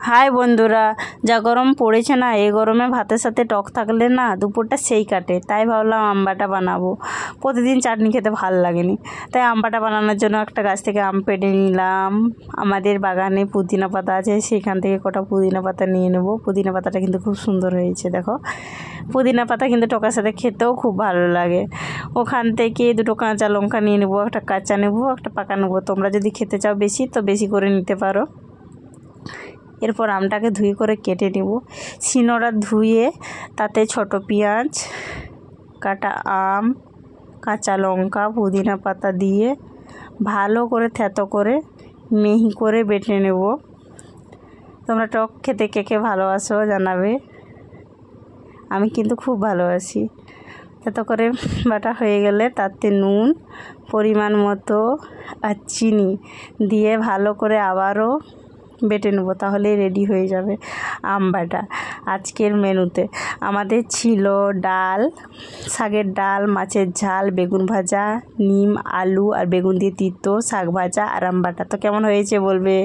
High বন্ধুরা, যা গরম পড়েছে না, এই গরমে ভাতের সাথে টক থাকলে না দুপুরটা সেই কাটে। তাই ভাবলাম আমবাটা বানাবো। প্রতিদিন চাটনি খেতে ভালো লাগেনি, তাই আমবাটা বানানোর জন্য একটা গাছ থেকে আম পেড়ে নিলাম। আমাদের বাগানে পুদিনা পাতা আছে, সেখান থেকে কটা পুদিনা পাতা নিয়ে নেব। পুদিনা পাতাটা কিন্তু খুব সুন্দর হয়েছে, দেখো। পুদিনা পাতা কিন্তু টকের সাথে খেতেও খুব ভালো লাগে। ওখান থেকে দুটো কাঁচা লঙ্কা নিয়ে নেবো, একটা কাঁচা নেবো, একটা পাকা নেবো। তোমরা যদি খেতে চাও বেশি তো বেশি করে নিতে পারো। এরপর আমটাকে ধুয়ে করে কেটে নেব। শিলনোড়া ধুয়ে তাতে ছোট পেঁয়াজ, কাটা আম, কাঁচা লঙ্কা, পুদিনা পাতা দিয়ে ভালো করে থেতো করে মিহি করে বেটে নেব। তোমরা টক খেতে কে কে ভালোবাসো জানাবে। আমি কিন্তু খুব ভালোবাসি। থেতো করে বাটা হয়ে গেলে তাতে নুন পরিমাণ মতো আর চিনি দিয়ে ভালো করে আবারও বেটে নেব, তাহলেই রেডি হয়ে যাবে আম বাটা। আজকের মেনুতে আমাদের ছিল ডাল, শাকের ডাল, মাছের ঝাল, বেগুন ভাজা, নিম, আলু আর বেগুন দিয়ে তিতো, শাক ভাজা আর আম বাটা। তো কেমন হয়েছে বলবে।